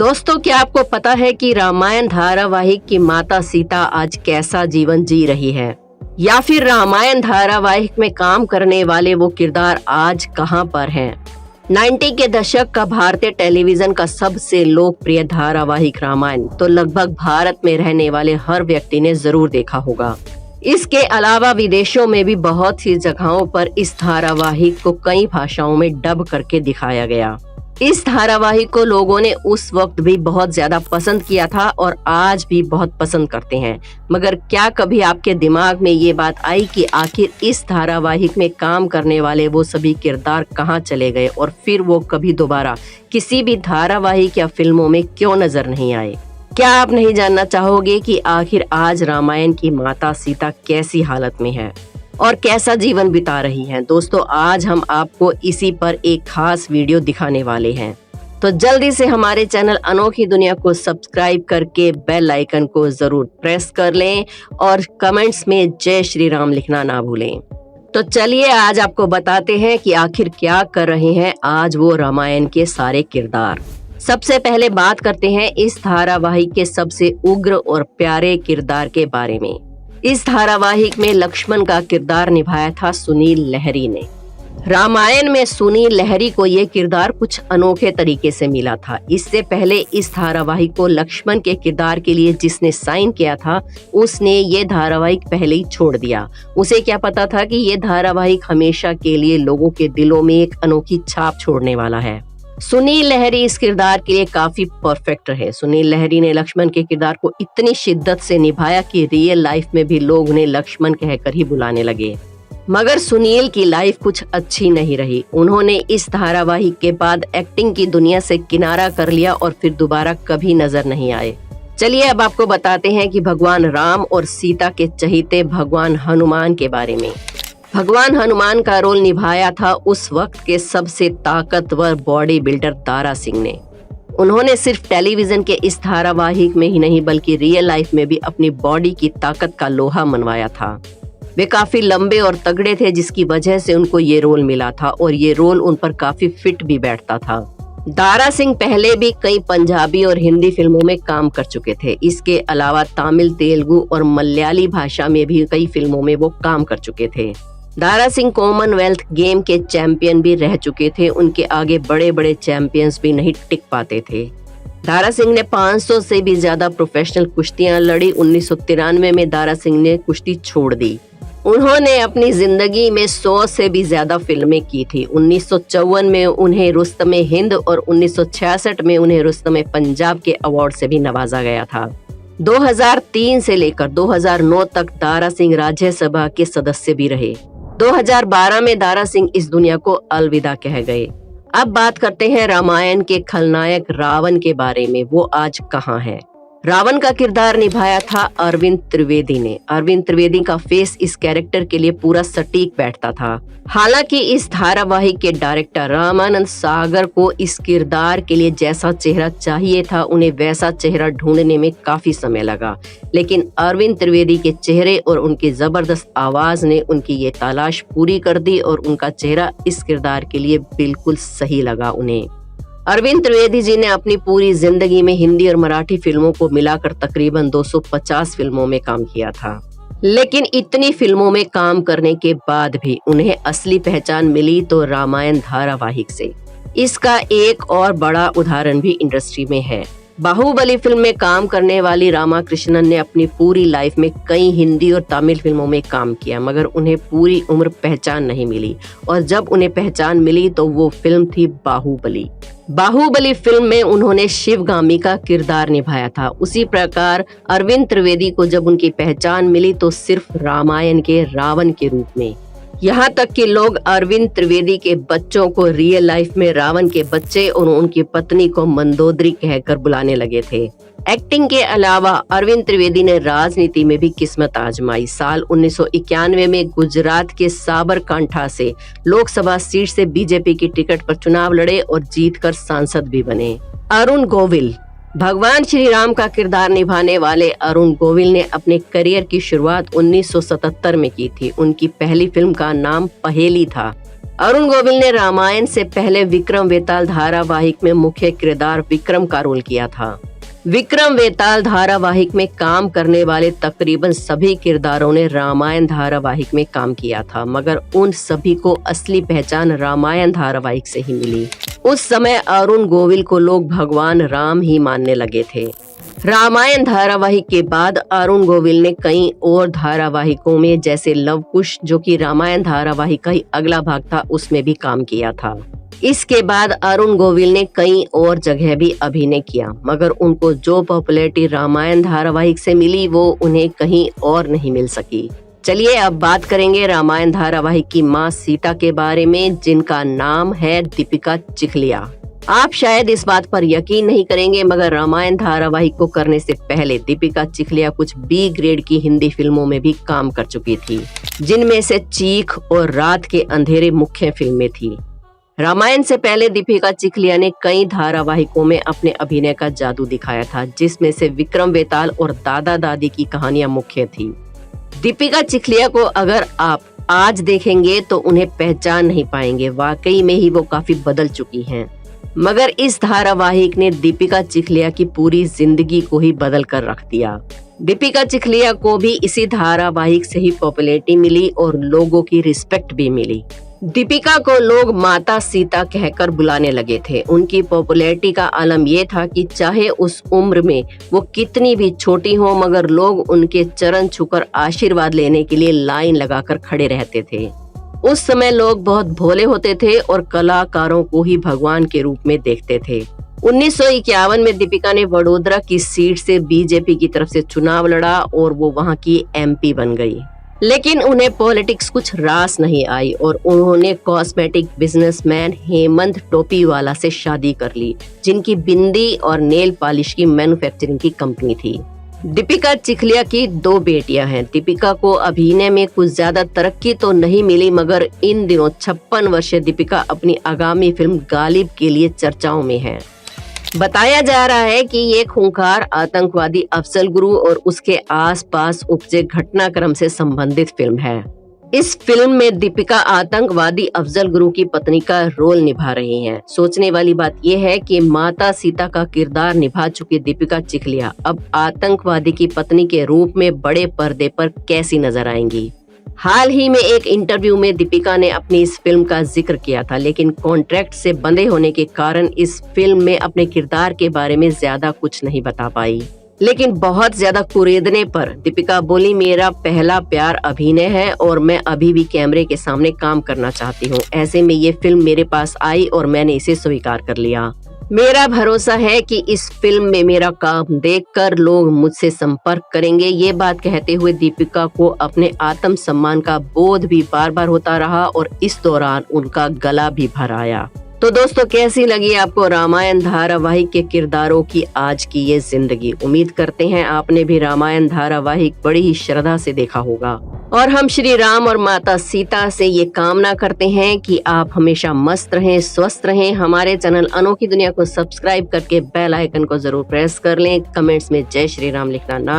दोस्तों, क्या आपको पता है कि रामायण धारावाहिक की माता सीता आज कैसा जीवन जी रही है, या फिर रामायण धारावाहिक में काम करने वाले वो किरदार आज कहां पर हैं? 90 के दशक का भारतीय टेलीविजन का सबसे लोकप्रिय धारावाहिक रामायण तो लगभग भारत में रहने वाले हर व्यक्ति ने जरूर देखा होगा। इसके अलावा विदेशों में भी बहुत सी जगहों पर इस धारावाहिक को कई भाषाओं में डब करके दिखाया गया। इस धारावाहिक को लोगों ने उस वक्त भी बहुत ज्यादा पसंद किया था और आज भी बहुत पसंद करते हैं। मगर क्या कभी आपके दिमाग में ये बात आई कि आखिर इस धारावाहिक में काम करने वाले वो सभी किरदार कहाँ चले गए और फिर वो कभी दोबारा किसी भी धारावाहिक या फिल्मों में क्यों नजर नहीं आए? क्या आप नहीं जानना चाहोगे कि आखिर आज रामायण की माता सीता कैसी हालत में है और कैसा जीवन बिता रही हैं? दोस्तों, आज हम आपको इसी पर एक खास वीडियो दिखाने वाले हैं, तो जल्दी से हमारे चैनल अनोखी दुनिया को सब्सक्राइब करके बेल आइकन को जरूर प्रेस कर लें और कमेंट्स में जय श्री राम लिखना ना भूलें। तो चलिए आज आपको बताते हैं कि आखिर क्या कर रहे हैं आज वो रामायण के सारे किरदार। सबसे पहले बात करते हैं इस धारावाहिक के सबसे उग्र और प्यारे किरदार के बारे में। इस धारावाहिक में लक्ष्मण का किरदार निभाया था सुनील लहरी ने। रामायण में सुनील लहरी को ये किरदार कुछ अनोखे तरीके से मिला था। इससे पहले इस धारावाहिक को लक्ष्मण के किरदार के लिए जिसने साइन किया था उसने ये धारावाहिक पहले ही छोड़ दिया। उसे क्या पता था कि ये धारावाहिक हमेशा के लिए लोगों के दिलों में एक अनोखी छाप छोड़ने वाला है। सुनील लहरी इस किरदार के लिए काफी परफेक्ट रहे। सुनील लहरी ने लक्ष्मण के किरदार को इतनी शिद्दत से निभाया कि रियल लाइफ में भी लोग उन्हें लक्ष्मण कहकर ही बुलाने लगे। मगर सुनील की लाइफ कुछ अच्छी नहीं रही। उन्होंने इस धारावाहिक के बाद एक्टिंग की दुनिया से किनारा कर लिया और फिर दोबारा कभी नजर नहीं आए। चलिए अब आपको बताते हैं कि भगवान राम और सीता के चहेते भगवान हनुमान के बारे में। भगवान हनुमान का रोल निभाया था उस वक्त के सबसे ताकतवर बॉडी बिल्डर दारा सिंह ने। उन्होंने सिर्फ टेलीविजन के इस धारावाहिक में ही नहीं बल्कि रियल लाइफ में भी अपनी बॉडी की ताकत का लोहा मनवाया था। वे काफी लंबे और तगड़े थे जिसकी वजह से उनको ये रोल मिला था और ये रोल उन पर काफी फिट भी बैठता था। दारा सिंह पहले भी कई पंजाबी और हिंदी फिल्मों में काम कर चुके थे। इसके अलावा तमिल, तेलुगु और मलयाली भाषा में भी कई फिल्मों में वो काम कर चुके थे। दारा सिंह कॉमनवेल्थ गेम के चैंपियन भी रह चुके थे। उनके आगे बड़े बड़े चैंपियंस भी नहीं टिक पाते थे। दारा सिंह ने 500 से भी ज्यादा प्रोफेशनल कुश्तियां लड़ी। 1993 में दारा सिंह ने कुश्ती छोड़ दी। उन्होंने अपनी जिंदगी में 100 से भी ज्यादा फिल्में की थी। 1954 में उन्हें रुस्तमे हिंद और 1966 में उन्हें रुस्तमे पंजाब के अवार्ड से भी नवाजा गया था। 2003 से लेकर 2009 तक दारा सिंह राज्यसभा के सदस्य भी रहे। 2012 में दारा सिंह इस दुनिया को अलविदा कह गए। अब बात करते हैं रामायण के खलनायक रावण के बारे में। वो आज कहाँ है? रावण का किरदार निभाया था अरविंद त्रिवेदी ने। अरविंद त्रिवेदी का फेस इस कैरेक्टर के लिए पूरा सटीक बैठता था। हालांकि इस धारावाहिक के डायरेक्टर रामानंद सागर को इस किरदार के लिए जैसा चेहरा चाहिए था उन्हें वैसा चेहरा ढूंढने में काफी समय लगा, लेकिन अरविंद त्रिवेदी के चेहरे और उनकी जबरदस्त आवाज ने उनकी ये तलाश पूरी कर दी और उनका चेहरा इस किरदार के लिए बिल्कुल सही लगा उन्हें। अरविंद त्रिवेदी जी ने अपनी पूरी जिंदगी में हिंदी और मराठी फिल्मों को मिलाकर तकरीबन 250 फिल्मों में काम किया था, लेकिन इतनी फिल्मों में काम करने के बाद भी उन्हें असली पहचान मिली तो रामायण धारावाहिक से। इसका एक और बड़ा उदाहरण भी इंडस्ट्री में है। बाहुबली फिल्म में काम करने वाली रामा कृष्णन ने अपनी पूरी लाइफ में कई हिंदी और तमिल फिल्मों में काम किया, मगर उन्हें पूरी उम्र पहचान नहीं मिली और जब उन्हें पहचान मिली तो वो फिल्म थी बाहुबली। बाहुबली फिल्म में उन्होंने शिवगामी का किरदार निभाया था। उसी प्रकार अरविंद त्रिवेदी को जब उनकी पहचान मिली तो सिर्फ रामायण के रावण के रूप में। यहाँ तक कि लोग अरविंद त्रिवेदी के बच्चों को रियल लाइफ में रावण के बच्चे और उनकी पत्नी को मंदोदरी कहकर बुलाने लगे थे। एक्टिंग के अलावा अरविंद त्रिवेदी ने राजनीति में भी किस्मत आजमाई। साल 1991 में गुजरात के साबरकांठा से लोकसभा सीट से बीजेपी की टिकट पर चुनाव लड़े और जीतकर सांसद भी बने। अरुण गोविल भगवान श्री राम का किरदार निभाने वाले अरुण गोविल ने अपने करियर की शुरुआत 1977 में की थी। उनकी पहली फिल्म का नाम पहेली था। अरुण गोविल ने रामायण से पहले विक्रम वेताल धारावाहिक में मुख्य किरदार विक्रम का रोल किया था। विक्रम वेताल धारावाहिक में काम करने वाले तकरीबन सभी किरदारों ने रामायण धारावाहिक में काम किया था, मगर उन सभी को असली पहचान रामायण धारावाहिक से ही मिली। उस समय अरुण गोविल को लोग भगवान राम ही मानने लगे थे। रामायण धारावाहिक के बाद अरुण गोविल ने कई और धारावाहिकों में जैसे लव कुश, जो कि रामायण धारावाहिक का ही अगला भाग था, उसमें भी काम किया था। इसके बाद अरुण गोविल ने कई और जगह भी अभिनय किया, मगर उनको जो पॉपुलैरिटी रामायण धारावाहिक से मिली वो उन्हें कहीं और नहीं मिल सकी। चलिए अब बात करेंगे रामायण धारावाहिक की मां सीता के बारे में, जिनका नाम है दीपिका चिखलिया। आप शायद इस बात पर यकीन नहीं करेंगे, मगर रामायण धारावाहिक को करने से पहले दीपिका चिखलिया कुछ बी ग्रेड की हिंदी फिल्मों में भी काम कर चुकी थी, जिनमें से चीख और रात के अंधेरे मुख्य फिल्में थी। रामायण से पहले दीपिका चिखलिया ने कई धारावाहिकों में अपने अभिनय का जादू दिखाया था, जिसमें से विक्रम वेताल और दादा दादी की कहानियां मुख्य थी। दीपिका चिखलिया को अगर आप आज देखेंगे तो उन्हें पहचान नहीं पाएंगे, वाकई में ही वो काफी बदल चुकी हैं। मगर इस धारावाहिक ने दीपिका चिखलिया की पूरी जिंदगी को ही बदल कर रख दिया। दीपिका चिखलिया को भी इसी धारावाहिक से ही पॉपुलैरिटी मिली और लोगों की रिस्पेक्ट भी मिली। दीपिका को लोग माता सीता कहकर बुलाने लगे थे। उनकी पॉपुलैरिटी का आलम ये था कि चाहे उस उम्र में वो कितनी भी छोटी हो, मगर लोग उनके चरण छूकर आशीर्वाद लेने के लिए लाइन लगाकर खड़े रहते थे। उस समय लोग बहुत भोले होते थे और कलाकारों को ही भगवान के रूप में देखते थे। 1951 में दीपिका ने वडोदरा की सीट से बीजेपी की तरफ से चुनाव लड़ा और वो वहां की एमपी बन गई। लेकिन उन्हें पॉलिटिक्स कुछ रास नहीं आई और उन्होंने कॉस्मेटिक बिजनेसमैन हेमंत टोपीवाला से शादी कर ली, जिनकी बिंदी और नेल पॉलिश की मैन्युफैक्चरिंग की कंपनी थी। दीपिका चिखलिया की 2 बेटियां हैं। दीपिका को अभिनय में कुछ ज्यादा तरक्की तो नहीं मिली, मगर इन दिनों 56 वर्षीय दीपिका अपनी आगामी फिल्म गालिब के लिए चर्चाओं में है। बताया जा रहा है कि ये खूंखार आतंकवादी अफजल गुरु और उसके आसपास उपजे घटनाक्रम से संबंधित फिल्म है। इस फिल्म में दीपिका आतंकवादी अफजल गुरु की पत्नी का रोल निभा रही हैं। सोचने वाली बात यह है कि माता सीता का किरदार निभा चुकी दीपिका चिखलिया अब आतंकवादी की पत्नी के रूप में बड़े पर्दे पर कैसी नजर आएंगी। हाल ही में एक इंटरव्यू में दीपिका ने अपनी इस फिल्म का जिक्र किया था, लेकिन कॉन्ट्रैक्ट से बंधे होने के कारण इस फिल्म में अपने किरदार के बारे में ज्यादा कुछ नहीं बता पाई। लेकिन बहुत ज्यादा कुरेदने पर दीपिका बोली, मेरा पहला प्यार अभिनय है और मैं अभी भी कैमरे के सामने काम करना चाहती हूँ। ऐसे में ये फिल्म मेरे पास आई और मैंने इसे स्वीकार कर लिया। मेरा भरोसा है कि इस फिल्म में मेरा काम देखकर लोग मुझसे संपर्क करेंगे। ये बात कहते हुए दीपिका को अपने आत्मसम्मान का बोध भी बार बार होता रहा और इस दौरान उनका गला भी भर आया। तो दोस्तों, कैसी लगी आपको रामायण धारावाहिक के किरदारों की आज की ये जिंदगी? उम्मीद करते हैं आपने भी रामायण धारावाहिक बड़ी ही श्रद्धा से देखा होगा। और हम श्री राम और माता सीता से ये कामना करते हैं कि आप हमेशा मस्त रहें, स्वस्थ रहें। हमारे चैनल अनोखी दुनिया को सब्सक्राइब करके बेल आइकन को जरूर प्रेस कर लें। कमेंट्स में जय श्री राम लिखना ना